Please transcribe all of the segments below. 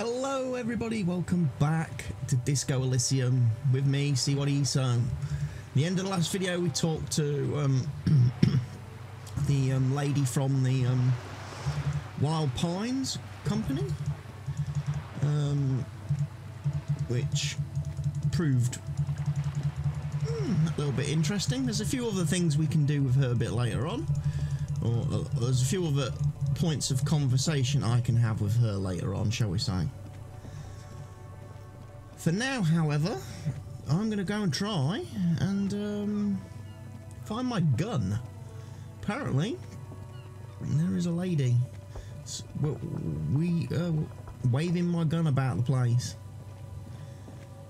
Hello everybody, welcome back to Disco Elysium with me, See What He So. The end of the last video we talked to the lady from the Wild Pines company, which proved a little bit interesting. There's a few other things we can do with her a bit later on, or there's a few other points of conversation I can have with her later on, shall we say. For now, however, I'm going to go and try and find my gun. Apparently, there is a lady waving my gun about the place.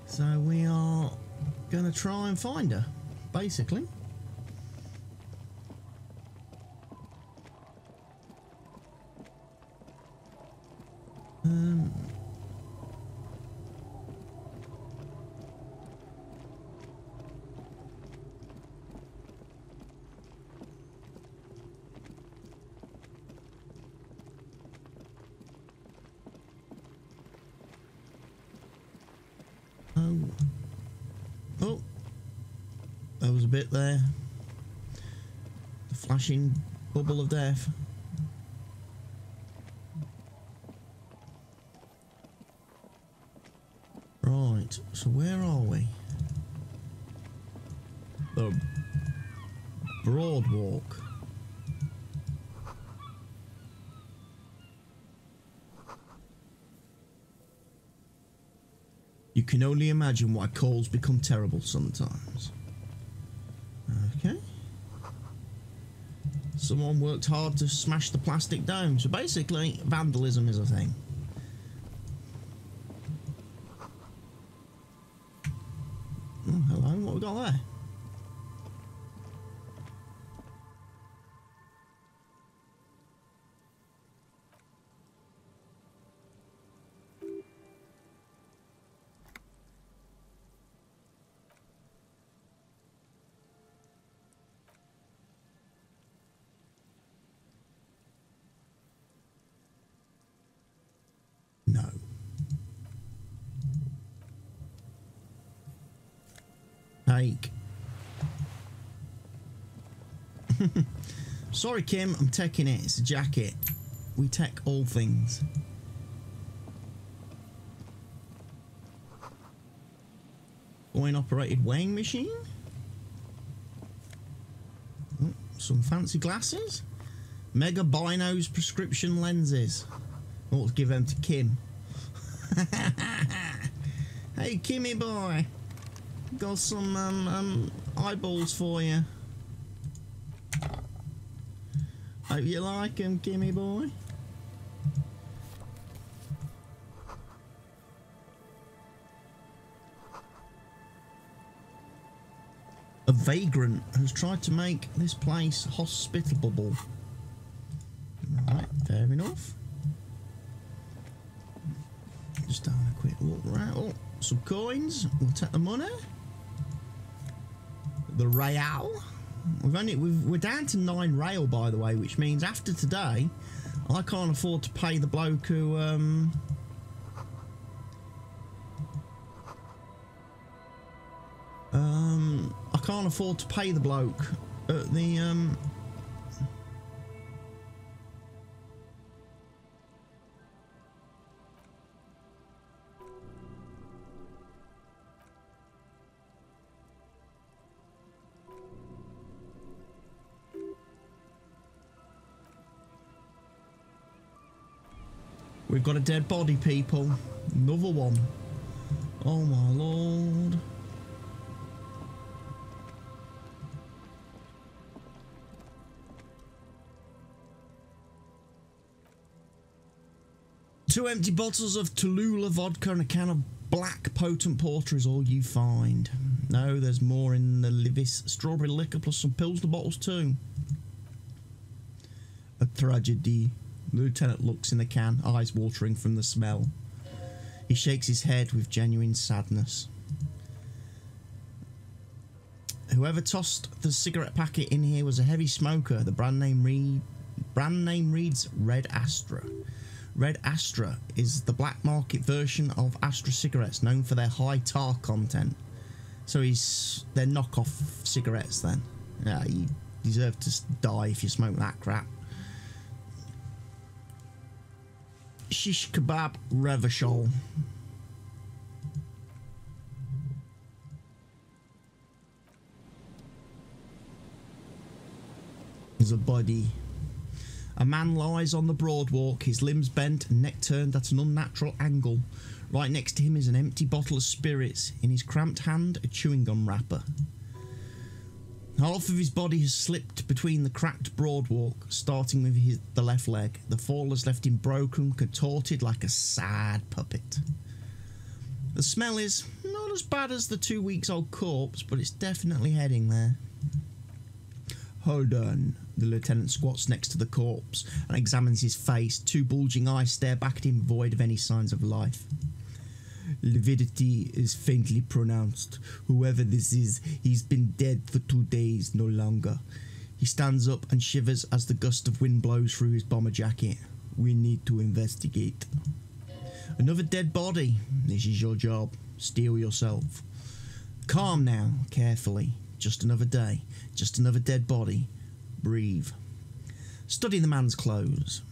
So we are going to try and find her, basically. Oh, there was a bit there. The flashing bubble of death. Right, so where are we? The Boardwalk. You can only imagine why calls become terrible sometimes. Okay. Someone worked hard to smash the plastic down. So basically, vandalism is a thing. Oh, hello, what we got there? No. Take. Sorry, Kim, I'm taking it. It's a jacket. We take all things. Coin-operated weighing machine. Oh, some fancy glasses. Mega Binos prescription lenses. Oh, let's give them to Kim. Hey, Kimmy boy. Got some eyeballs for you. Hope you like them, Kimmy boy. A vagrant has tried to make this place hospitable. Right, fair enough. Just having a quick look around. Oh, some coins. We'll take the money. The rail. We're down to 9 rail, by the way, which means after today, I can't afford to pay the bloke who I can't afford to pay the bloke at the We've got a dead body, people. Another one. Oh my lord. Two empty bottles of Tallulah vodka and a can of black potent porter is all you find. No, there's more in the Livis strawberry liquor plus some Pilsner bottles too. A tragedy. The lieutenant looks in the can, eyes watering from the smell. He shakes his head with genuine sadness. Whoever tossed the cigarette packet in here was a heavy smoker. The brand name reads Red Astra. Red Astra is the black market version of Astra cigarettes, known for their high tar content. So they're knockoff cigarettes then. Yeah, you deserve to die if you smoke that crap. Shish kebab revachol. There's a body. A man lies on the Boardwalk, his limbs bent and neck turned at an unnatural angle. Right next to him is an empty bottle of spirits. In his cramped hand, a chewing gum wrapper. Half of his body has slipped between the cracked Boardwalk, starting with the left leg. The fall has left him broken, contorted like a sad puppet. The smell is not as bad as the 2 weeks old corpse, but it's definitely heading there. Hold on. The lieutenant squats next to the corpse and examines his face. Two bulging eyes stare back at him, void of any signs of life. Lividity is faintly pronounced. Whoever this is, he's been dead for 2 days, no longer. He stands up and shivers as the gust of wind blows through his bomber jacket. We need to investigate. Another dead body. This is your job. Steel yourself. Calm now, carefully. Just another day. Just another dead body. Breathe. Study the man's clothes.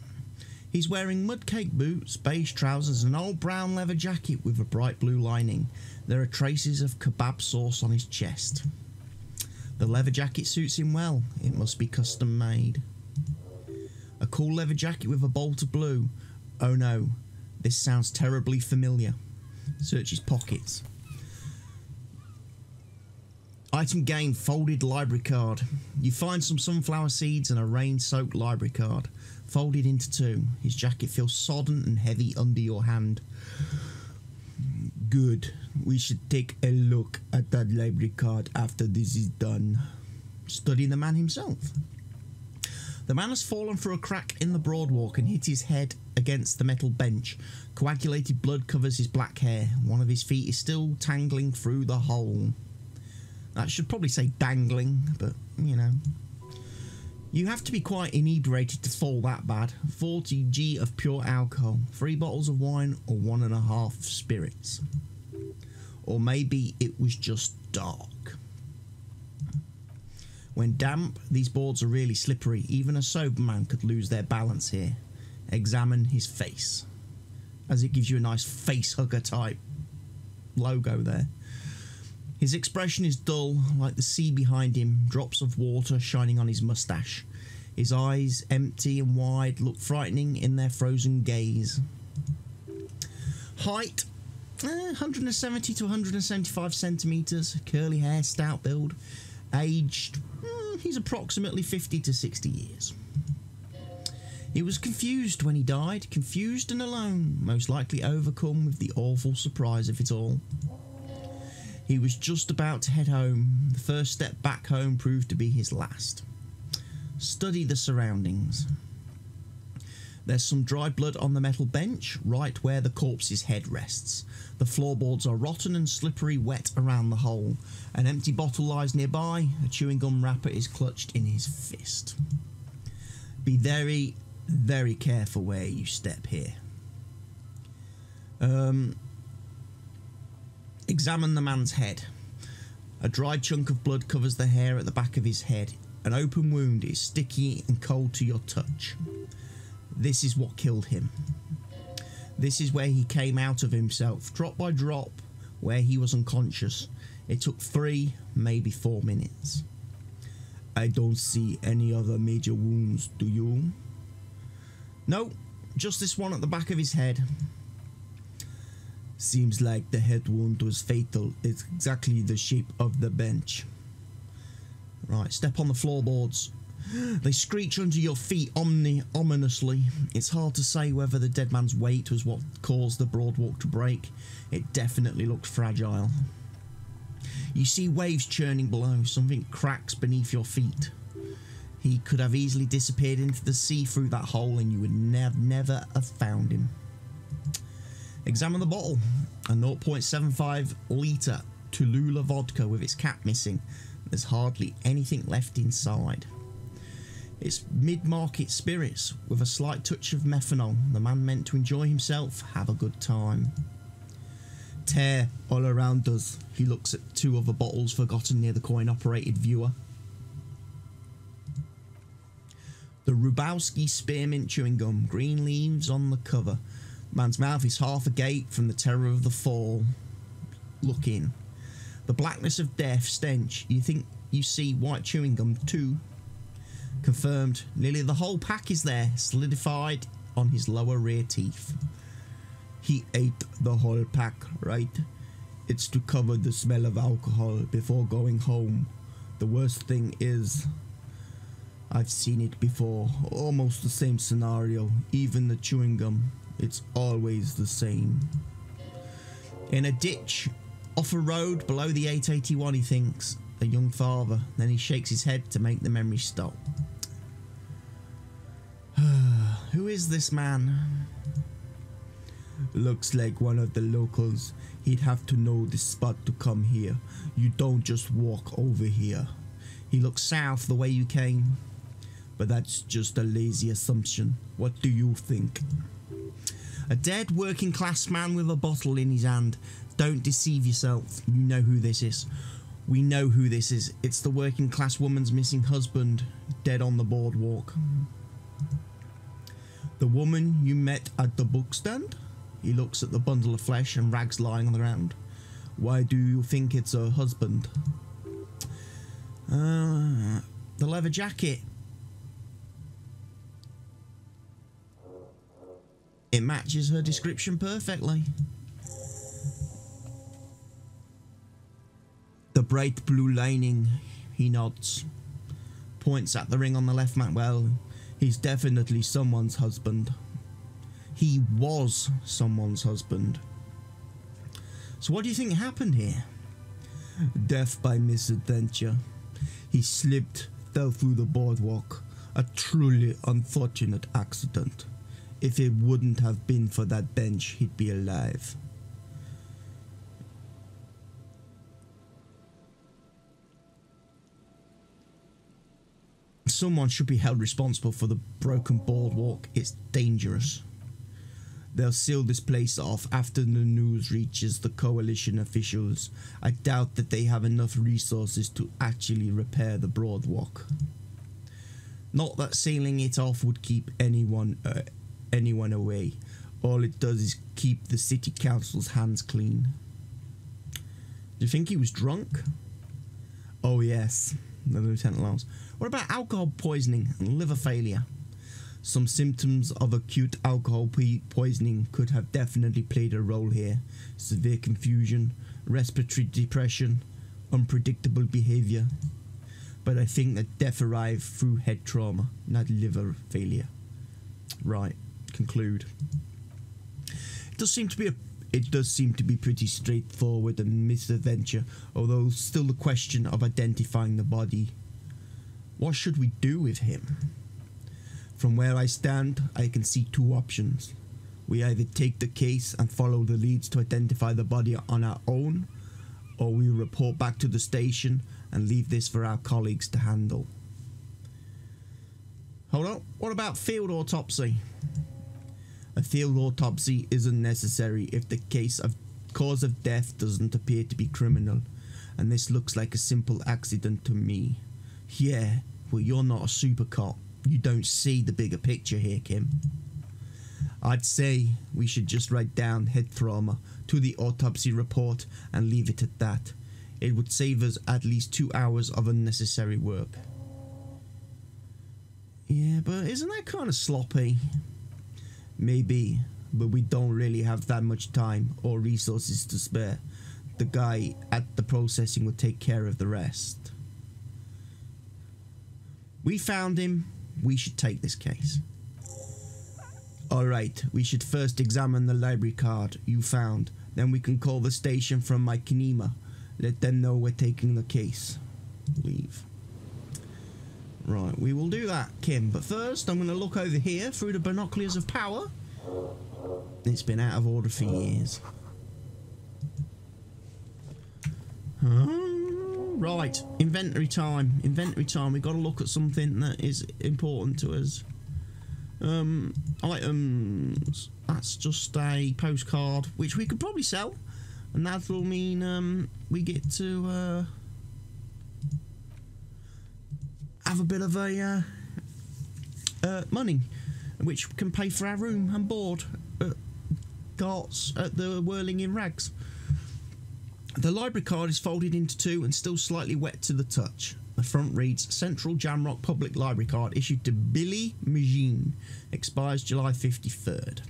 He's wearing mudcake boots, beige trousers, and an old brown leather jacket with a bright blue lining. There are traces of kebab sauce on his chest. The leather jacket suits him well. It must be custom made. A cool leather jacket with a bolt of blue. Oh no, this sounds terribly familiar. Search his pockets. Item gained, folded library card. You find some sunflower seeds and a rain-soaked library card. Folded into two. His jacket feels sodden and heavy under your hand. Good. We should take a look at that library card after this is done. Study the man himself. The man has fallen through a crack in the Boardwalk and hit his head against the metal bench. Coagulated blood covers his black hair. One of his feet is still tangling through the hole. I should probably say dangling, but, you know. You have to be quite inebriated to fall that bad. 40 g of pure alcohol, 3 bottles of wine, or 1.5 spirits. Or maybe it was just dark. When damp, these boards are really slippery. Even a sober man could lose their balance here. Examine his face, as it gives you a nice face hugger type logo there. His expression is dull, like the sea behind him, drops of water shining on his moustache. His eyes, empty and wide, look frightening in their frozen gaze. Height, 170 to 175 centimetres, curly hair, stout build. Aged, he's approximately 50 to 60 years. He was confused when he died, confused and alone, most likely overcome with the awful surprise of it all. He was just about to head home. The first step back home proved to be his last. Study the surroundings. There's some dry blood on the metal bench, right where the corpse's head rests. The floorboards are rotten and slippery wet around the hole. An empty bottle lies nearby. A chewing gum wrapper is clutched in his fist. Be very, very careful where you step here. Examine the man's head. A dry chunk of blood covers the hair at the back of his head. An open wound is sticky and cold to your touch. This is what killed him. This is where he came out of himself, drop by drop, where he was unconscious. It took 3, maybe 4 minutes. I don't see any other major wounds, do you? No, just this one at the back of his head. Seems like the head wound was fatal. It's exactly the shape of the bench. Right, step on the floorboards. They screech under your feet ominously. It's hard to say whether the dead man's weight was what caused the Boardwalk to break. It definitely looked fragile. You see waves churning below. Something cracks beneath your feet. He could have easily disappeared into the sea through that hole and you would never have found him. Examine the bottle. A 0.75 litre Tulula vodka with its cap missing. There's hardly anything left inside. It's mid-market spirits with a slight touch of methanol. The man meant to enjoy himself, have a good time. Tear all around us. He looks at 2 other bottles forgotten near the coin-operated viewer. The Rubowski Spearmint Chewing Gum. Green leaves on the cover. Man's mouth is half agape from the terror of the fall. Look in. The blackness of death stench. You think you see white chewing gum too? Confirmed. Nearly the whole pack is there, solidified on his lower rear teeth. He ate the whole pack, right? It's to cover the smell of alcohol before going home. The worst thing is, I've seen it before. Almost the same scenario. Even the chewing gum. It's always the same. In a ditch, off a road below the 881, he thinks. A young father. Then he shakes his head to make the memory stop. Who is this man? Looks like one of the locals. He'd have to know this spot to come here. You don't just walk over here. He looks south the way you came. But that's just a lazy assumption. What do you think? A dead working class man with a bottle in his hand. Don't deceive yourself. You know who this is. We know who this is. It's the working class woman's missing husband, dead on the boardwalk. The woman you met at the bookstand? He looks at the bundle of flesh and rags lying on the ground. Why do you think it's her husband? The leather jacket. It matches her description perfectly. The bright blue lining. He nods. Points at the ring on the left man. Well, he's definitely someone's husband. He was someone's husband. So what do you think happened here? Death by misadventure. He slipped, fell through the boardwalk. A truly unfortunate accident. If it wouldn't have been for that bench, he'd be alive. Someone should be held responsible for the broken boardwalk. It's dangerous. They'll seal this place off after the news reaches the coalition officials. I doubt that they have enough resources to actually repair the boardwalk. Not that sealing it off would keep anyone away. All it does is keep the city council's hands clean. Do you think he was drunk? Oh yes, the lieutenant laughs. What about alcohol poisoning and liver failure? Some symptoms of acute alcohol poisoning could have definitely played a role here. Severe confusion, respiratory depression, unpredictable behaviour. But I think that death arrived through head trauma, not liver failure. Right, conclude. It does seem to be pretty straightforward and misadventure, although still the question of identifying the body. What should we do with him? From where I stand, I can see 2 options. We either take the case and follow the leads to identify the body on our own, or we report back to the station and leave this for our colleagues to handle. Hold on, what about field autopsy? A field autopsy isn't necessary if the cause of death doesn't appear to be criminal, and this looks like a simple accident to me. Yeah, well, you're not a super cop. You don't see the bigger picture here, Kim. I'd say we should just write down head trauma to the autopsy report and leave it at that. It would save us at least 2 hours of unnecessary work. Yeah, but isn't that kind of sloppy? Maybe, but we don't really have that much time or resources to spare. The guy at the processing would take care of the rest. We found him. We should take this case. Alright, we should first examine the library card you found. Then we can call the station from my Kinema. Let them know we're taking the case. Leave. Right, we will do that, Kim. But first, I'm going to look over here through the binoculars of power. It's been out of order for years. Right, inventory time. Inventory time. We've got to look at something that is important to us. Items. That's just a postcard, which we could probably sell. And that will mean we get to have a bit of a money, which can pay for our room and board at carts at the Whirling in Rags. The library card is folded into two and still slightly wet to the touch. The front reads, Central Jamrock Public Library Card issued to Billy Magine. Expires July 53rd.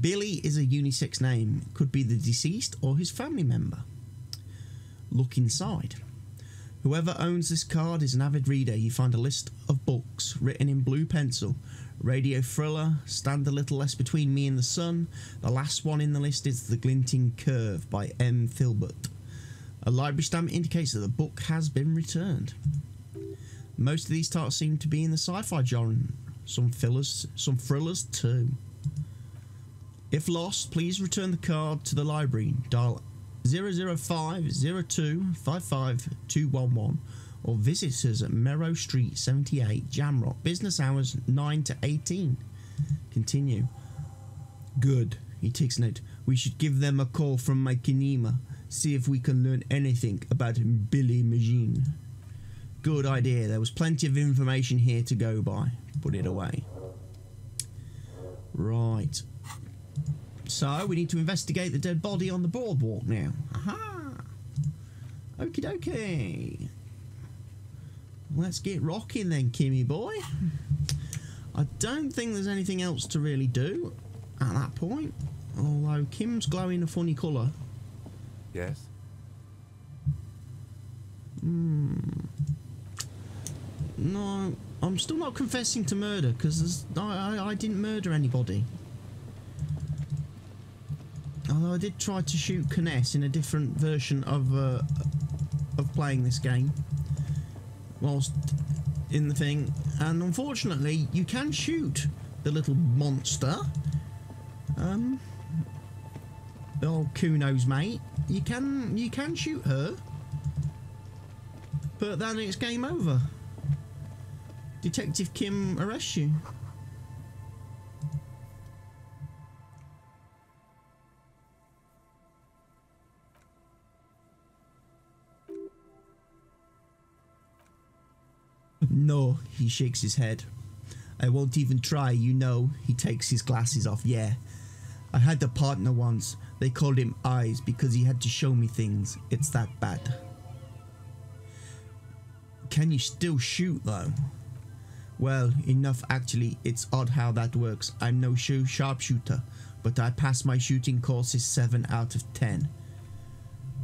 Billy is a unisex name. Could be the deceased or his family member. Look inside. Whoever owns this card is an avid reader. You find a list of books written in blue pencil. Radio Thriller, Stand a Little Less Between Me and the Sun. The last one in the list is The Glinting Curve by M. Filbert. A library stamp indicates that the book has been returned. Most of these titles seem to be in the sci-fi genre. Some thrillers too. If lost, please return the card to the library. Dial 0050255 or visit us at Merrow Street 78, Jamrock. Business hours 9 to 18. Continue. Good. He takes note. We should give them a call from my Kinema. See if we can learn anything about Billy Magine. Good idea. There was plenty of information here to go by. Put it away. Right. So, we need to investigate the dead body on the boardwalk now. Aha! Okie dokie. Let's get rocking then, Kimmy boy. I don't think there's anything else to really do at that point. Although Kim's glowing a funny colour. Yes? No, I'm still not confessing to murder because I didn't murder anybody. Although I did try to shoot Kness in a different version of playing this game whilst in the thing, and unfortunately you can shoot the little monster. Oh, Kuno's mate. You can shoot her, but then it's game over. Detective Kim arrests you. No, he shakes his head. I won't even try, you know. He takes his glasses off. Yeah. I had a partner once. They called him Eyes because he had to show me things. It's that bad. Can you still shoot though? Well, enough actually. It's odd how that works. I'm no sharpshooter, but I pass my shooting courses 7 out of 10.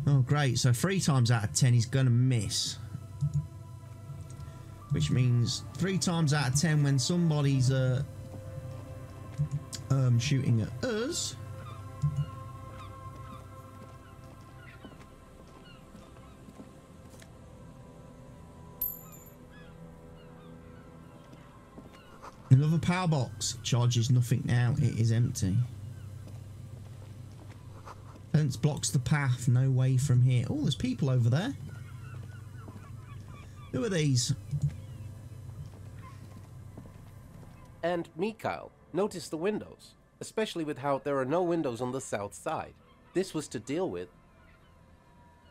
Oh great, so 3 times out of 10 he's gonna miss. Which means 3 times out of 10 when somebody's shooting at us. Another power box. Charges nothing now. It is empty. Fence blocks the path. No way from here. Oh, there's people over there. Who are these? And Mikhail, notice the windows, especially with how there are no windows on the south side. This was to deal with.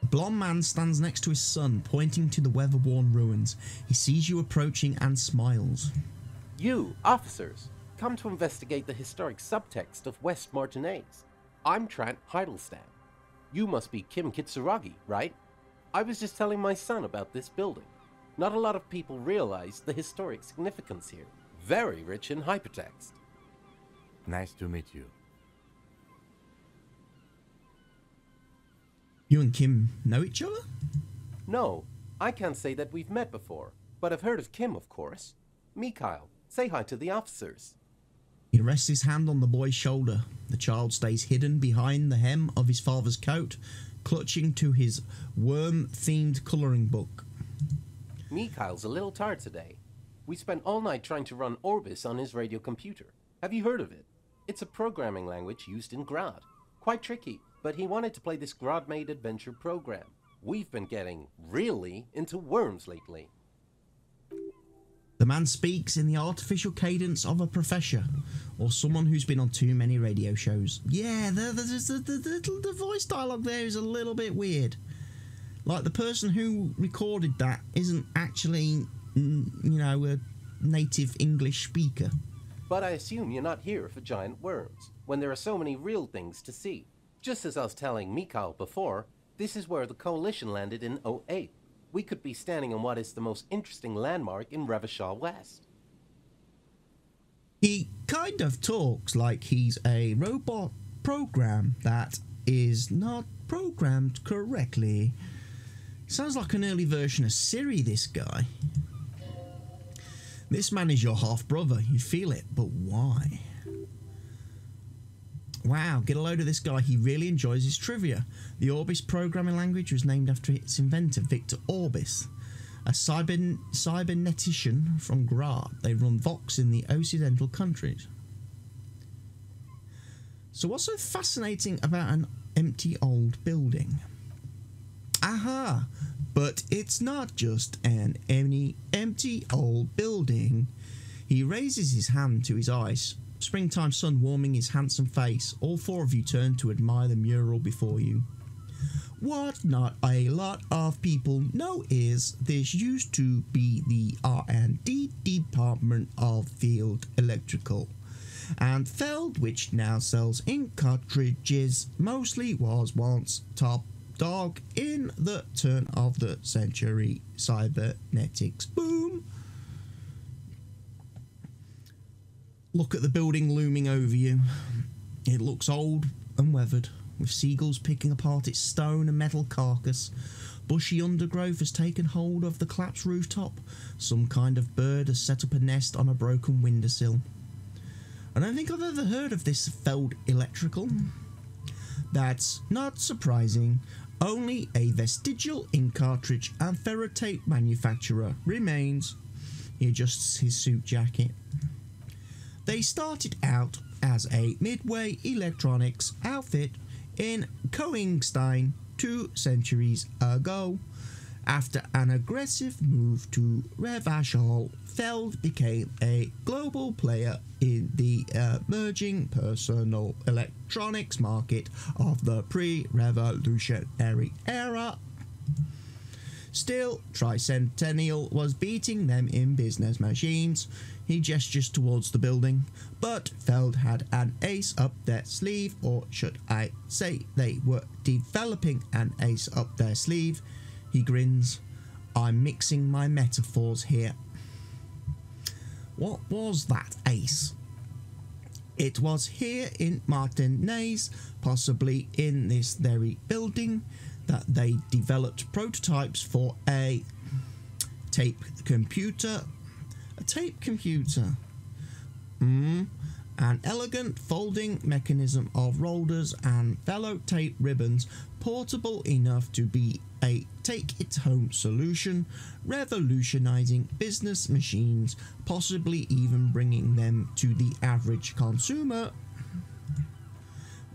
A blonde man stands next to his son, pointing to the weather-worn ruins. He sees you approaching and smiles. You, officers, come to investigate the historic subtext of West Martinez. I'm Trant Heidelstein. You must be Kim Kitsuragi, right? I was just telling my son about this building. Not a lot of people realize the historic significance here. Very rich in hypertext. Nice to meet you. You and Kim know each other? No, I can't say that we've met before, but I've heard of Kim, of course. Mikhail, say hi to the officers. He rests his hand on the boy's shoulder. The child stays hidden behind the hem of his father's coat, clutching to his worm-themed colouring book. Mikhail's a little tired today. We spent all night trying to run Orbis on his radio computer. Have you heard of it? It's a programming language used in Grad. Quite tricky, but he wanted to play this Grad-made adventure program. We've been getting really into worms lately. The man speaks in the artificial cadence of a professor or someone who's been on too many radio shows. Yeah, the voice dialogue there is a little bit weird. Like the person who recorded that isn't actually, a native English speaker. But I assume you're not here for giant worms, when there are so many real things to see. Just as I was telling Mikhail before, this is where the Coalition landed in '08. We could be standing on what is the most interesting landmark in Revachol West. He kind of talks like he's a robot program that is not programmed correctly. Sounds like an early version of Siri, this guy. This man is your half-brother. You feel it, but why? Wow, get a load of this guy. He really enjoys his trivia. The Orbis programming language was named after its inventor, Victor Orbis, a cybernetician from Graz. They run Vox in the Occidental countries. So what's so fascinating about an empty old building? Aha! But it's not just an empty old building. He raises his hand to his eyes. Springtime sun warming his handsome face. All four of you turn to admire the mural before you. What not a lot of people know is this used to be the R&D department of Field Electrical. And Feld, which now sells ink cartridges, mostly was once top dog in the turn of the century cybernetics boom. Look at the building looming over you. It looks old and weathered, with seagulls picking apart its stone and metal carcass. Bushy undergrowth has taken hold of the collapsed rooftop. Some kind of bird has set up a nest on a broken windowsill. I don't think I've ever heard of this Feld Electrical. That's not surprising. Only a vestigial ink cartridge and ferrotape manufacturer remains. He adjusts his suit jacket. They started out as a midway electronics outfit in Koenigstein 2 centuries ago. After an aggressive move to Revachol, Feld became a global player in the emerging personal electronics market of the pre-revolutionary era. Still, Tricentennial was beating them in business machines. He gestures towards the building, but Feld had an ace up their sleeve, or should I say they were developing an ace up their sleeve. He grins. I'm mixing my metaphors here. What was that ace? It was here in Martinez, possibly in this very building, that they developed prototypes for a tape computer. A tape computer. An elegant folding mechanism of rollers and fellow tape ribbons, portable enough to be a take-it-home solution, revolutionizing business machines, possibly even bringing them to the average consumer,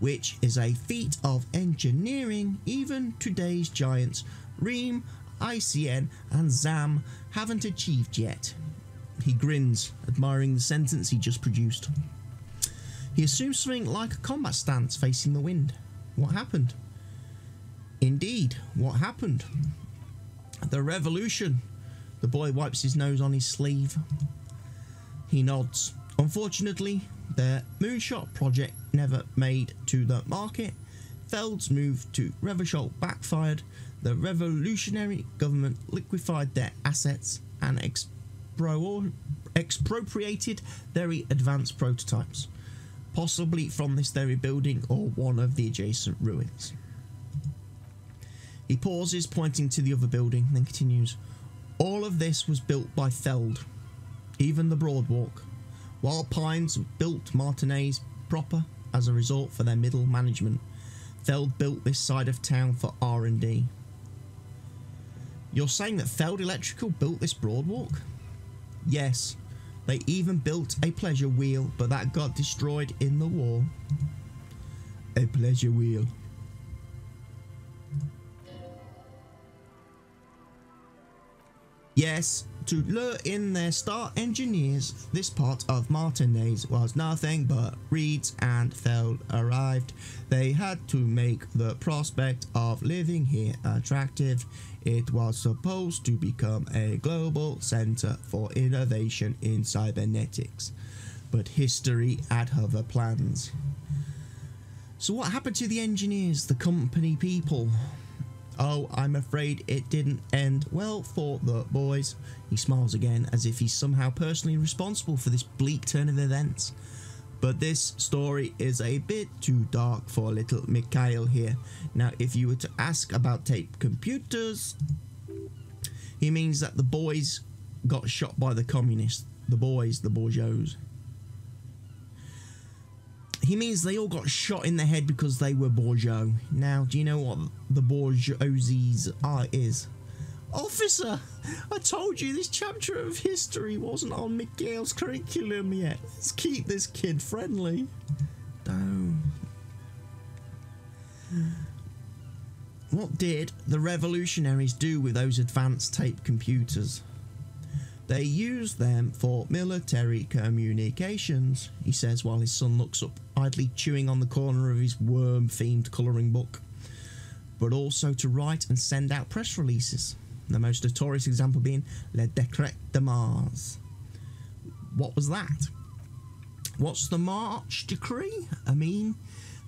which is a feat of engineering even today's giants Ream, ICN and ZAM haven't achieved yet. He grins, admiring the sentence he just produced. He assumes something like a combat stance facing the wind. What happened? Indeed, what happened? The revolution. The boy wipes his nose on his sleeve. He nods. Unfortunately, their moonshot project never made to the market. Feld's move to Revachol backfired. The revolutionary government liquefied their assets and expropriated very advanced prototypes, possibly from this very building or one of the adjacent ruins. He pauses, pointing to the other building, then continues. All of this was built by Feld, even the Boardwalk. Wild Pines built Martinez proper as a resort for their middle management. Feld built this side of town for R&D. You're saying that Feld Electrical built this Boardwalk? Yes, they even built a pleasure wheel, but that got destroyed in the war. A pleasure wheel. Yes, to lure in their star engineers, this part of Martinez was nothing but reeds, and Feld arrived. They had to make the prospect of living here attractive. It was supposed to become a global center for innovation in cybernetics, but history had other plans. So what happened to the engineers, the company people? Oh, I'm afraid it didn't end well for the boys. He smiles again, as if he's somehow personally responsible for this bleak turn of events. But this story is a bit too dark for little Mikhail here. Now, if you were to ask about tape computers, he means that the boys got shot by the communists. The boys, the bourgeois. He means they all got shot in the head because they were bourgeois. Now, do you know what the bourgeoisies is? Officer, I told you this chapter of history wasn't on Mikhail's curriculum yet. Let's keep this kid friendly. No. What did the revolutionaries do with those advanced tape computers? They used them for military communications, he says while his son looks up, idly chewing on the corner of his worm-themed colouring book, but also to write and send out press releases. The most notorious example being Le Décret de Mars. What was that? What's the March Decree? I mean,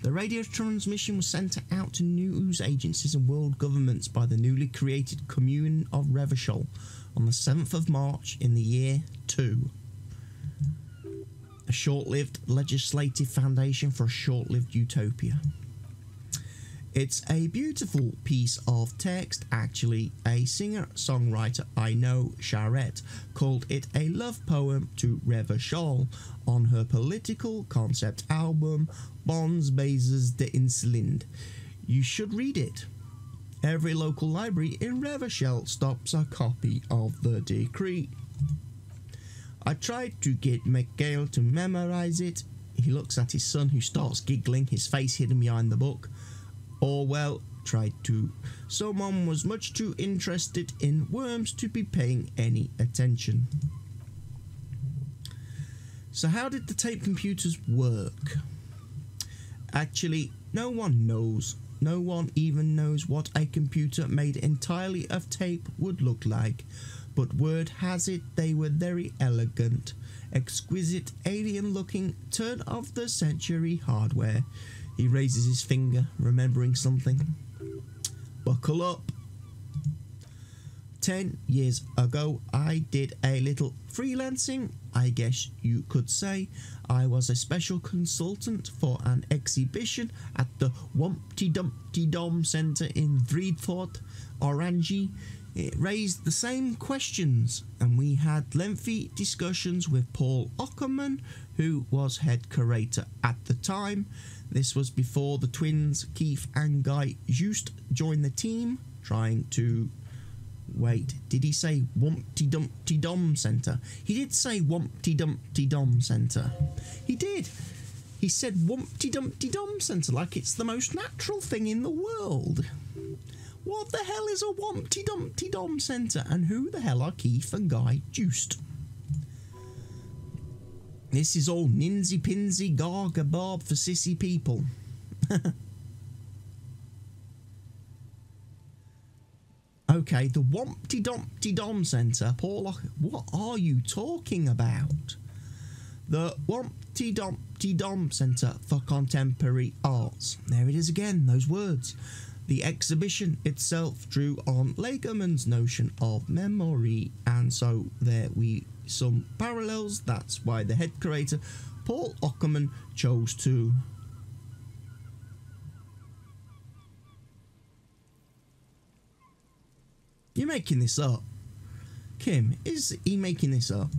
the radio transmission was sent out to news agencies and world governments by the newly created Commune of Revachol on the 7th of March in the year 2. A short-lived legislative foundation for a short-lived utopia. It's a beautiful piece of text, actually. A singer-songwriter I know, Charette, called it a love poem to Revachol on her political concept album Bons Bases de Inslind. You should read it. Every local library in Revachol stops a copy of the decree. I tried to get Mikhail to memorize it. He looks at his son, who starts giggling, his face hidden behind the book. Orwell tried to. Someone was much too interested in worms to be paying any attention. So how did the tape computers work? Actually, no one knows. No one even knows what a computer made entirely of tape would look like, but word has it they were very elegant, exquisite, alien-looking, turn-of-the-century hardware. He raises his finger, remembering something. Buckle up. 10 years ago, I did a little freelancing, I guess you could say. I was a special consultant for an exhibition at the Wumpty Dumpty Dom Centre in Vriedfort, Orange. It raised the same questions, and we had lengthy discussions with Paul Ockerman, who was head curator at the time. This was before the twins Keith and Guy Just joined the team, trying to... Wait, did he say Wumpty Dumpty Dom Centre? He did say Wumpty Dumpty Dom Centre. He did. He said Wumpty Dumpty Dom Centre like it's the most natural thing in the world. What the hell is a Wumpty Dumpty Dom Centre? And who the hell are Keith and Guy Just? This is all ninsy pinsy garga barb for sissy people. Okay, the Wumpty Dumpty Dom Centre. Paul, what are you talking about? The Wumpty Dumpty Dom Centre for Contemporary Arts. There it is again, those words. The exhibition itself drew on Lagerman's notion of memory, and so there we some parallels. That's why the head curator, Paul Ockerman, chose to... You're making this up. Kim, is he making this up?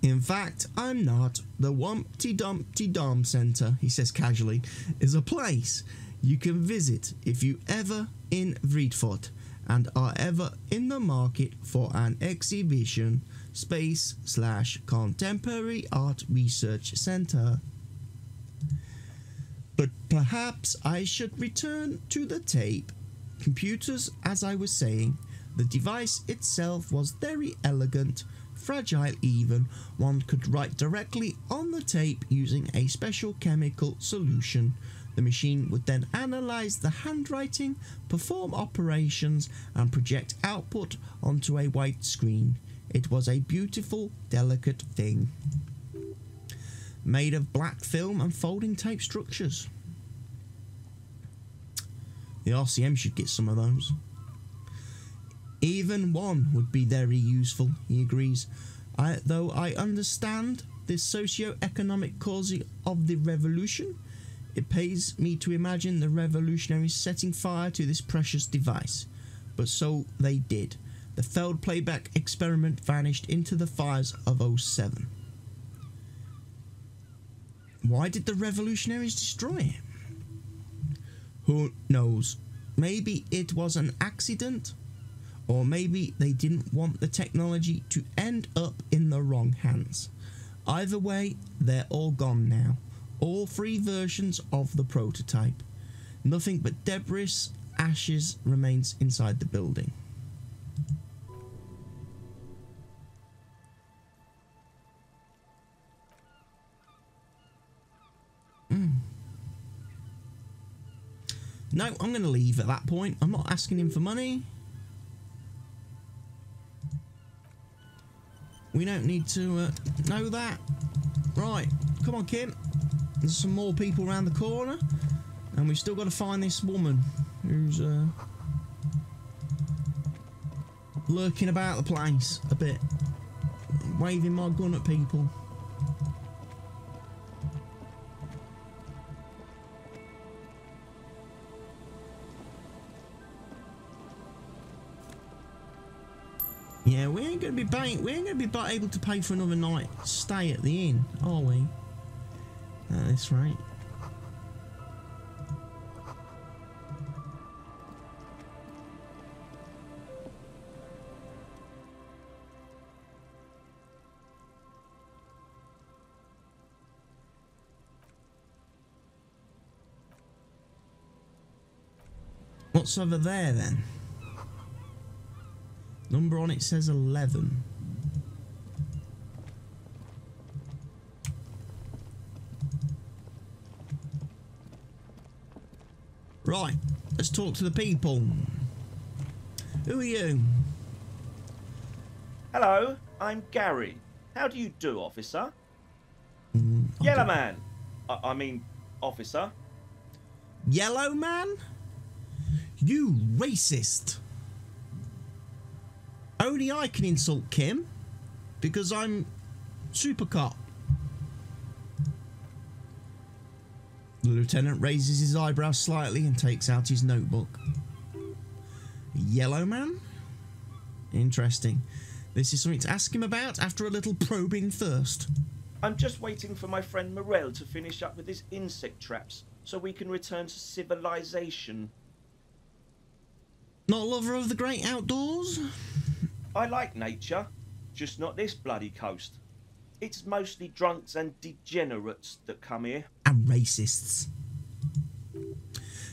In fact, I'm not. The Wumpty Dumpty Dom Centre, he says casually, is a place you can visit if you ever in Vriedfort and are ever in the market for an exhibition space / contemporary art research centre. But perhaps I should return to the tape. Computers, as I was saying, the device itself was very elegant, fragile even. One could write directly on the tape using a special chemical solution. The machine would then analyze the handwriting, perform operations, and project output onto a white screen. It was a beautiful, delicate thing, made of black film and folding tape structures. The RCM should get some of those. Even one would be very useful, he agrees. Though I understand the socio-economic cause of the revolution, it pains me to imagine the revolutionaries setting fire to this precious device. But so they did. The Feld playback experiment vanished into the fires of '07. Why did the revolutionaries destroy it? Who knows? Maybe it was an accident, or maybe they didn't want the technology to end up in the wrong hands. Either way, they're all gone now. All 3 versions of the prototype. Nothing but debris, ashes remains inside the building. No, I'm going to leave at that point. I'm not asking him for money. We don't need to know that. Right, come on, Kim. There's some more people around the corner, and we've still got to find this woman who's lurking about the place a bit, waving my gun at people. Yeah, we ain't gonna be able to pay for another night stay at the inn, are we? At this rate. What's over there then? Number on it says 11. Right, let's talk to the people. Who are you? Hello, I'm Gary. How do you do, officer? Yellow man. I mean, officer. Yellow man? You racist. Only I can insult Kim, because I'm super cop. The lieutenant raises his eyebrows slightly and takes out his notebook. Yellow man? Interesting. This is something to ask him about after a little probing first. I'm just waiting for my friend Morel to finish up with his insect traps so we can return to civilization. Not a lover of the great outdoors? I like nature, just not this bloody coast. It's mostly drunks and degenerates that come here. And racists.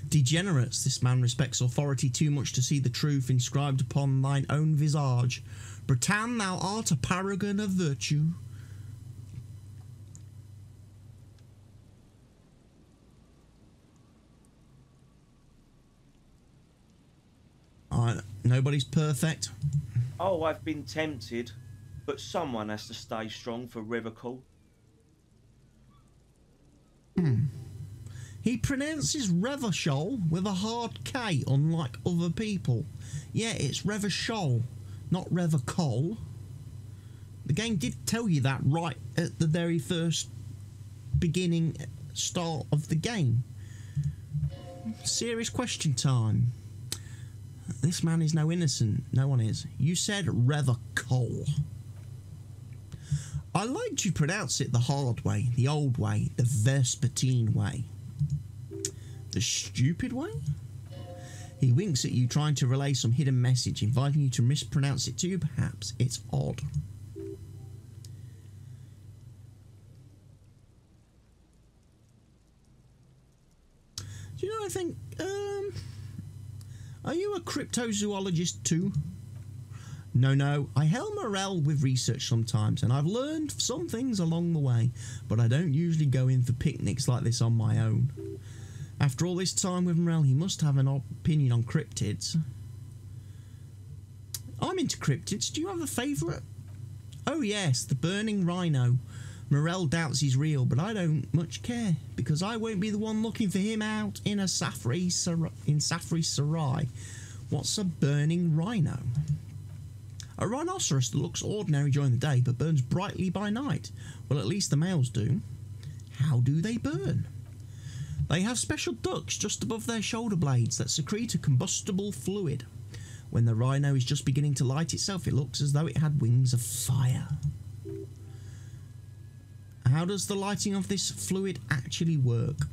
Degenerates, this man respects authority too much to see the truth inscribed upon thine own visage. Britann, thou art a paragon of virtue. Nobody's perfect. Oh, I've been tempted, but someone has to stay strong for Rivercall. He pronounces Revachol with a hard K, unlike other people. Yeah, it's Revachol, not Revacol. The game did tell you that right at the very first beginning start of the game. Serious question time. This man is no innocent. No one is. You said Revacol. I like to pronounce it the hard way, the old way, the Vespertine way. The stupid way? He winks at you, trying to relay some hidden message, inviting you to mispronounce it too, perhaps. It's odd. Do you know, I think, Are you a cryptozoologist too? No, I help Morel with research sometimes, and I've learned some things along the way, but I don't usually go in for picnics like this on my own. After all this time with Morel, he must have an opinion on cryptids. I'm into cryptids. Do you have a favourite? Oh yes, the Burning Rhino. Morel doubts he's real, but I don't much care, because I won't be the one looking for him out in Safri Sarai. What's a Burning Rhino? A rhinoceros that looks ordinary during the day but burns brightly by night. Well, at least the males do. How do they burn? They have special ducts just above their shoulder blades that secrete a combustible fluid. When the rhino is just beginning to light itself, it looks as though it had wings of fire. How does the lighting of this fluid actually work?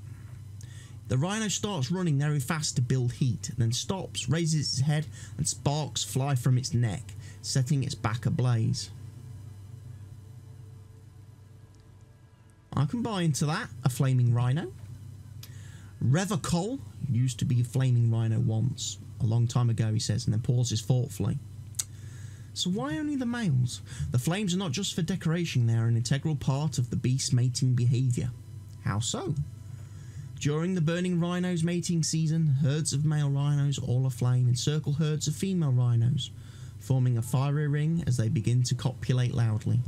The rhino starts running very fast to build heat, then stops, raises its head, and sparks fly from its neck, setting its back ablaze. I can buy into that, a flaming rhino. Revocol used to be a flaming rhino once, a long time ago, he says, and then pauses thoughtfully. So why only the males? The flames are not just for decoration, they are an integral part of the beast's mating behaviour. How so? During the Burning Rhino's mating season, herds of male rhinos, all aflame, encircle herds of female rhinos, forming a fiery ring as they begin to copulate loudly.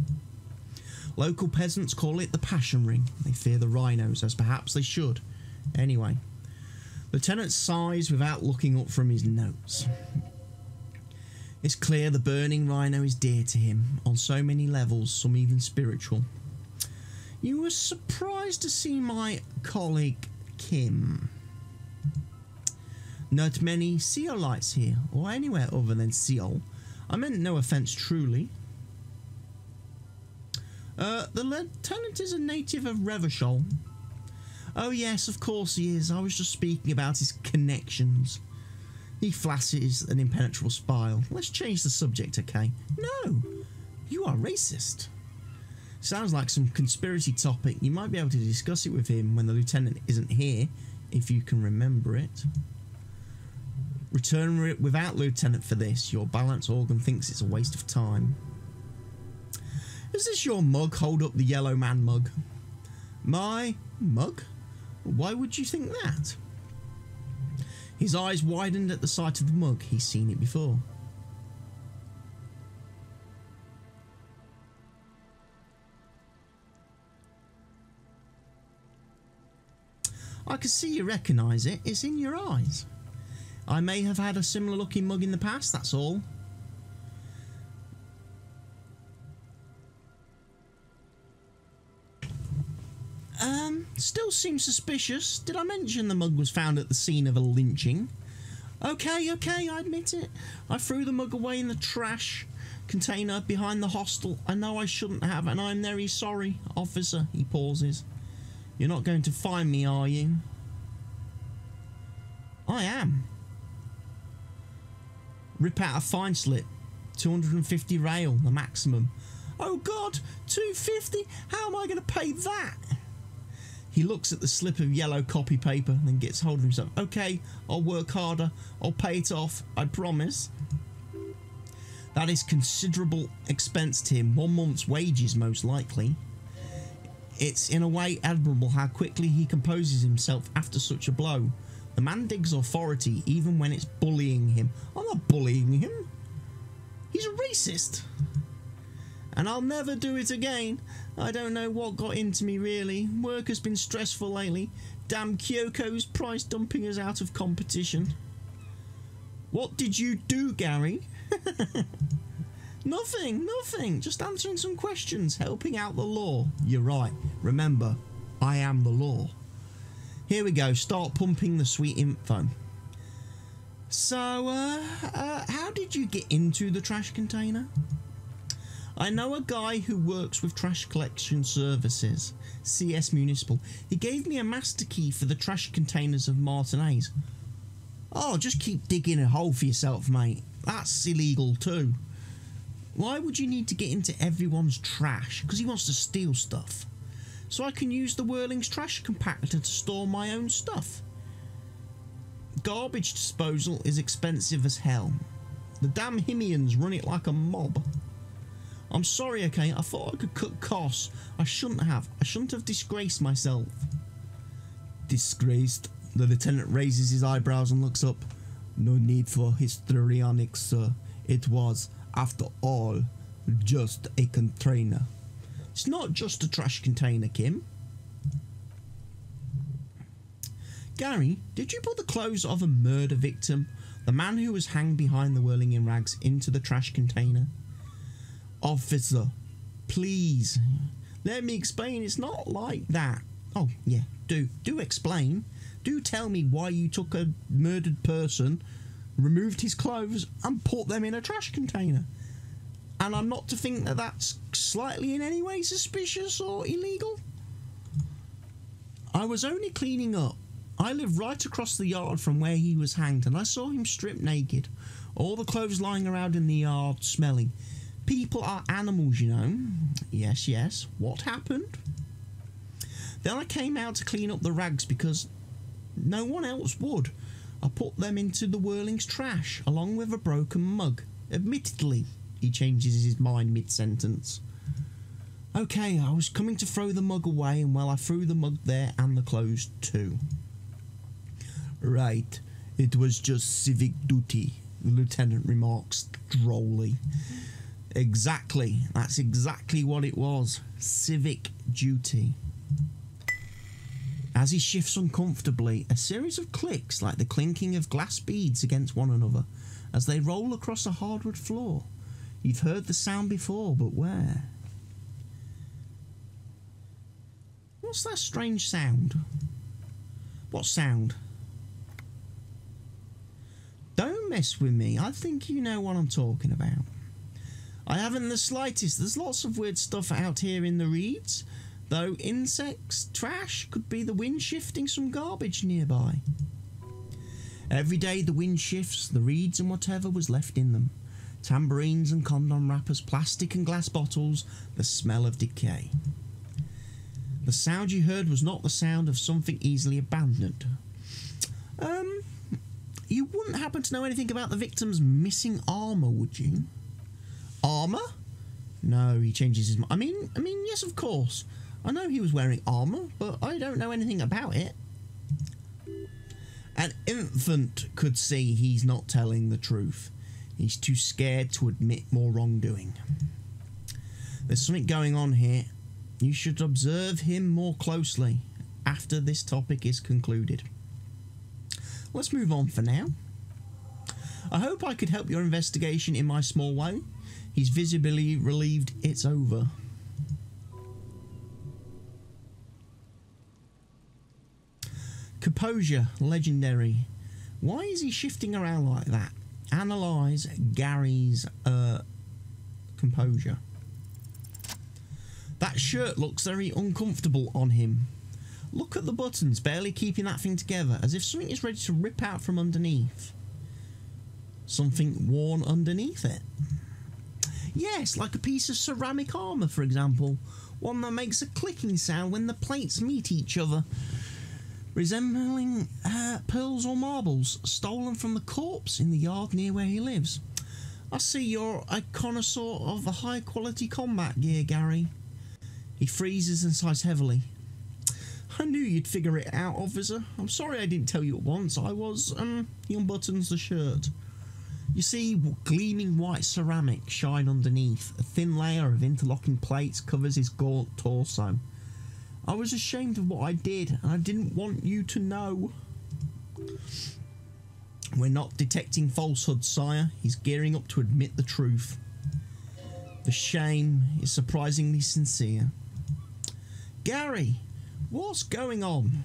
Local peasants call it the Passion Ring. They fear the rhinos, as perhaps they should. Anyway, Lieutenant sighs without looking up from his notes. It's clear the Burning Rhino is dear to him, on so many levels, some even spiritual. You were surprised to see my colleague Kim. Not many Seolites here, or anywhere other than Seol. I meant no offence truly. The lieutenant is a native of Revachol. Oh yes, of course he is. I was just speaking about his connections. He flashes an impenetrable smile. Let's change the subject, okay? No, you are racist. Sounds like some conspiracy topic. You might be able to discuss it with him when the lieutenant isn't here, if you can remember it. Return without lieutenant for this. Your balance organ thinks it's a waste of time. Is this your mug? Hold up the yellow man mug. My mug? Why would you think that? His eyes widened at the sight of the mug. He's seen it before. I can see you recognise it. It's in your eyes. I may have had a similar looking mug in the past, that's all. Still seems suspicious. Did I mention the mug was found at the scene of a lynching? Okay, I admit it. I threw the mug away in the trash container behind the hostel. I know I shouldn't have, and I'm very sorry, officer. He pauses. You're not going to find me, are you? I am. Rip out a fine slip. 250 rail, the maximum. Oh God, 250? How am I going to pay that? He looks at the slip of yellow copy paper, then gets hold of himself. Okay, I'll work harder. I'll pay it off, I promise. That is considerable expense to him. 1 month's wages, most likely. It's in a way admirable how quickly he composes himself after such a blow. The man digs authority even when it's bullying him. I'm not bullying him. He's a racist. And I'll never do it again. I don't know what got into me, really. Work has been stressful lately. Damn Kyoko's price dumping us out of competition. What did you do, Gary? Nothing. Just answering some questions, helping out the law. You're right. Remember, I am the law. Here we go. Start pumping the sweet info. So, how did you get into the trash container? I know a guy who works with trash collection services, CS Municipal. He gave me a master key for the trash containers of Martinez. Oh, just keep digging a hole for yourself, mate. That's illegal too. Why would you need to get into everyone's trash? Because he wants to steal stuff. So I can use the Whirling's trash compactor to store my own stuff. garbage disposal is expensive as hell. The damn Himians run it like a mob. I'm sorry, okay? I thought I could cut costs. I shouldn't have. I shouldn't have disgraced myself. Disgraced? The lieutenant raises his eyebrows and looks up. No need for histrionics, sir. It was, after all, just a container. It's not just a trash container, Kim. Gary, did you put the clothes of a murder victim, the man who was hanged behind the whirling in rags, into the trash container? Officer, please, let me explain. It's not like that. Oh, yeah, do explain. Do tell me why you took a murdered person, removed his clothes, and put them in a trash container. And I'm not to think that that's slightly in any way suspicious or illegal? I was only cleaning up. I live right across the yard from where he was hanged, and I saw him stripped naked. All the clothes lying around in the yard smelling. People are animals, you know. Yes, yes. What happened? Then I came out to clean up the rags because no one else would. I put them into the whirling's trash, along with a broken mug. Admittedly, he changes his mind mid-sentence. Okay, I was coming to throw the mug away, and well, I threw the mug there and the clothes too. Right, it was just civic duty, the lieutenant remarks drolly. Exactly, that's exactly what it was. Civic duty. As he shifts uncomfortably, a series of clicks like the clinking of glass beads against one another as they roll across a hardwood floor. You've heard the sound before, but where? What's that strange sound? What sound? Don't mess with me. I think you know what I'm talking about. I haven't the slightest. There's lots of weird stuff out here in the reeds. Though insects, trash, could be the wind shifting some garbage nearby. Every day the wind shifts, the reeds and whatever was left in them. Tambourines and condom wrappers, plastic and glass bottles, the smell of decay. The sound you heard was not the sound of something easily abandoned. You wouldn't happen to know anything about the victim's missing armour, would you? Armour? No, he changes his mind. I mean, yes, of course. I know he was wearing armour, but I don't know anything about it. An infant could see he's not telling the truth. He's too scared to admit more wrongdoing. There's something going on here. You should observe him more closely after this topic is concluded. Let's move on for now. I hope I could help your investigation in my small way. He's visibly relieved it's over. Composure, legendary. Why is he shifting around like that? Analyse Gary's composure. That shirt looks very uncomfortable on him. Look at the buttons, barely keeping that thing together, as if something is ready to rip out from underneath. Something worn underneath it. Yes, like a piece of ceramic armour, for example. One that makes a clicking sound when the plates meet each other, resembling pearls or marbles stolen from the corpse in the yard near where he lives. I see you're a connoisseur of the high-quality combat gear, Gary. He freezes and sighs heavily. I knew you'd figure it out, officer. I'm sorry I didn't tell you at once. I was, he unbuttons the shirt. You see gleaming white ceramic shine underneath. A thin layer of interlocking plates covers his gaunt torso. I was ashamed of what I did, and I didn't want you to know. We're not detecting falsehood, sire. He's gearing up to admit the truth. The shame is surprisingly sincere. Gary, what's going on?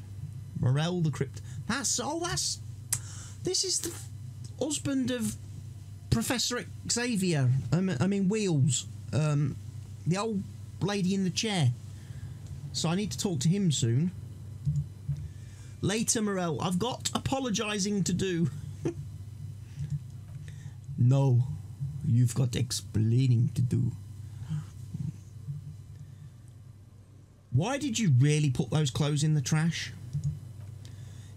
Morel the Crypt. This is the husband of Professor Xavier. I mean Wheels. The old lady in the chair. So I need to talk to him soon. Later, Morel. I've got apologising to do. No, you've got explaining to do. Why did you really put those clothes in the trash?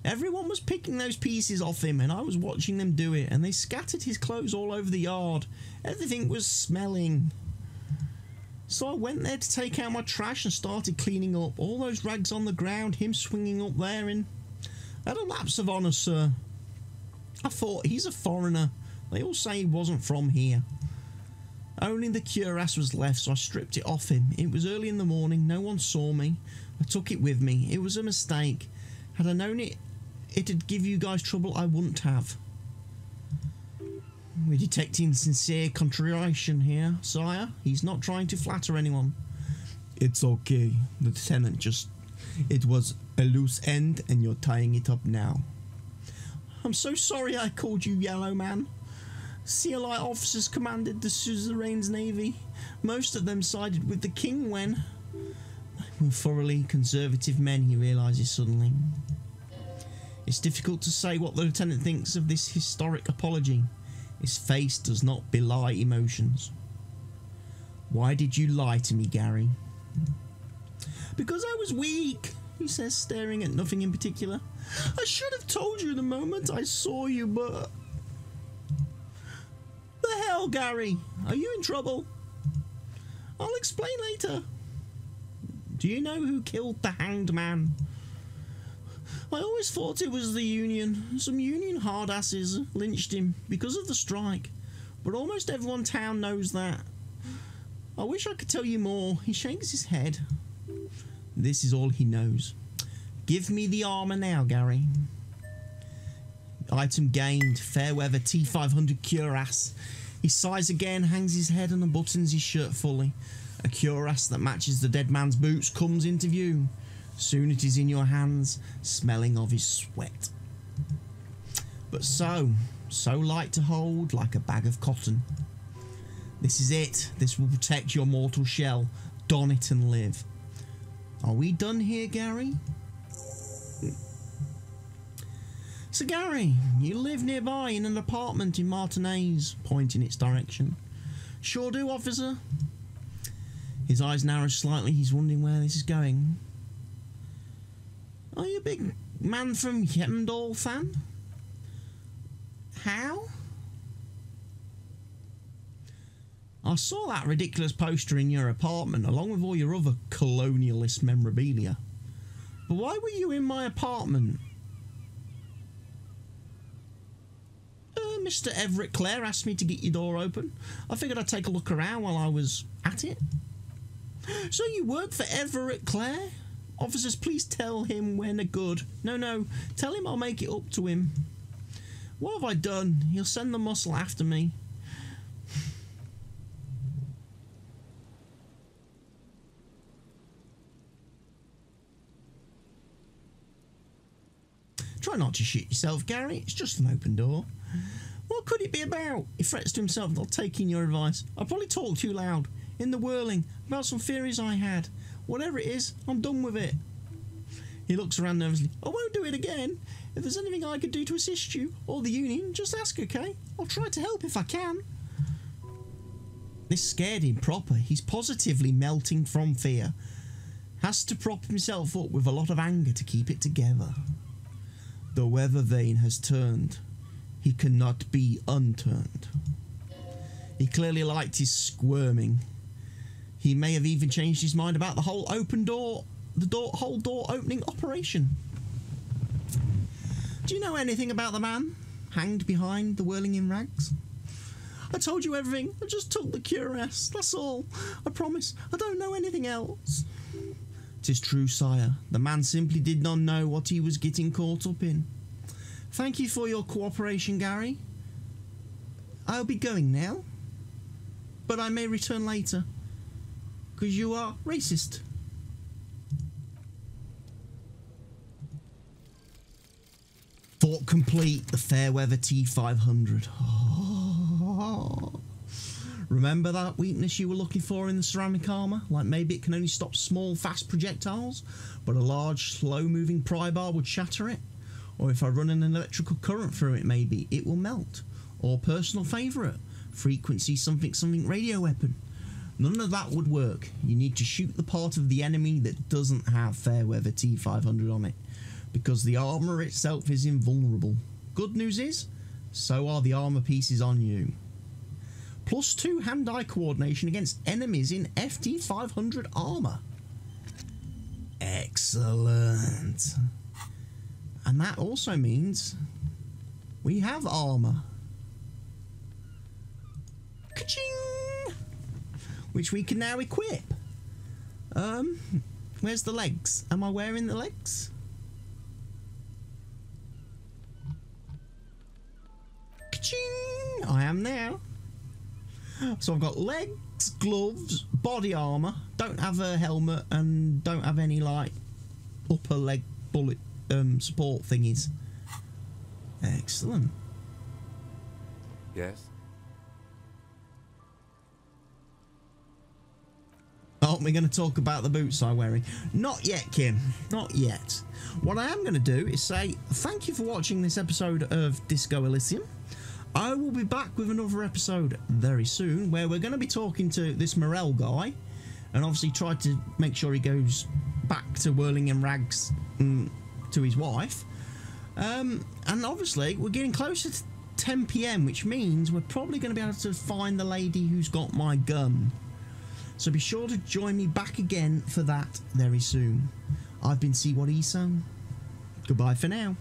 Everyone was picking those pieces off him, and I was watching them do it, and they scattered his clothes all over the yard. Everything was smelling. So I went there to take out my trash and started cleaning up. All those rags on the ground, him swinging up there in... At a lapse of honour, sir. I thought, he's a foreigner. They all say he wasn't from here. Only the cuirass was left, so I stripped it off him. It was early in the morning, no one saw me. I took it with me. It was a mistake. Had I known it'd give you guys trouble, I wouldn't have. We're detecting sincere contrition here, sire. He's not trying to flatter anyone. It's okay. The lieutenant just... It was a loose end, and you're tying it up now. I'm so sorry I called you Yellow Man. CLI officers commanded the suzerain's navy. Most of them sided with the king when... We're thoroughly conservative men, he realises suddenly. It's difficult to say what the lieutenant thinks of this historic apology. His face does not belie emotions. Why did you lie to me, Gary? Because I was weak, he says, staring at nothing in particular. I should have told you the moment I saw you, but... The hell, Gary? Are you in trouble? I'll explain later. Do you know who killed the hanged man? I always thought it was the Union. Some Union hardasses lynched him because of the strike. But almost everyone in town knows that. I wish I could tell you more. He shakes his head. This is all he knows. Give me the armour now, Gary. Item gained. Fairweather T500 cuirass. He sighs again, hangs his head and unbuttons his shirt fully. A cuirass that matches the dead man's boots comes into view. Soon it is in your hands, smelling of his sweat. But so light to hold, like a bag of cotton. This is it. This will protect your mortal shell. Don it and live. Are we done here, Gary? So, Gary, you live nearby in an apartment in Martinez, pointing its direction. Sure do, officer. His eyes narrow slightly. He's wondering where this is going. Are you a big man from Heimdall fan? How? I saw that ridiculous poster in your apartment along with all your other colonialist memorabilia. But why were you in my apartment? Mr. Everett Clare asked me to get your door open. I figured I'd take a look around while I was at it. So you work for Everett Clare? Officers, please tell him when they're good. No, tell him I'll make it up to him. What have I done? He'll send the muscle after me. Try not to shoot yourself, Gary. It's just an open door. What could it be about? He frets to himself, not taking your advice. I probably talked too loud. In the whirling, about some theories I had. Whatever it is, I'm done with it. He looks around nervously. I won't do it again. If there's anything I could do to assist you, or the Union, just ask, okay? I'll try to help if I can. This scared him proper. He's positively melting from fear. Has to prop himself up with a lot of anger to keep it together. The weather vane has turned. He cannot be unturned. He clearly liked his squirming. He may have even changed his mind about the whole whole door opening operation. Do you know anything about the man hanged behind the whirling in rags? I told you everything. I just took the cuirass. That's all. I promise. I don't know anything else. 'Tis true, sire. The man simply did not know what he was getting caught up in. Thank you for your cooperation, Gary. I'll be going now, but I may return later, because you are racist. Thought complete, the Fairweather T500. Oh. Remember that weakness you were looking for in the ceramic armour? Like maybe it can only stop small, fast projectiles, but a large, slow-moving pry bar would shatter it? Or if I run an electrical current through it, maybe it will melt? Or personal favourite, frequency something radio weapon? None of that would work. You need to shoot the part of the enemy that doesn't have Fairweather T500 on it. because the armour itself is invulnerable. Good news is, so are the armour pieces on you. +2 hand-eye coordination against enemies in FT 500 armour. Excellent. And that also means we have armour. Ka-ching! Which we can now equip. Where's the legs? Am I wearing the legs? Ka-ching! I am now. So I've got legs, gloves, body armour, don't have a helmet, and don't have any like upper leg bullet support thingies. Excellent. Yes? Oh, we're going to talk about the boots I'm wearing. Not yet, Kim. Not yet. What I am going to do is say thank you for watching this episode of Disco Elysium. I will be back with another episode very soon where we're going to be talking to this Morel guy and obviously try to make sure he goes back to whirling in rags to his wife. And obviously we're getting closer to 10 PM, which means we're probably going to be able to find the lady who's got my gun. So be sure to join me back again for that very soon. I've been See What He Sung. Goodbye for now.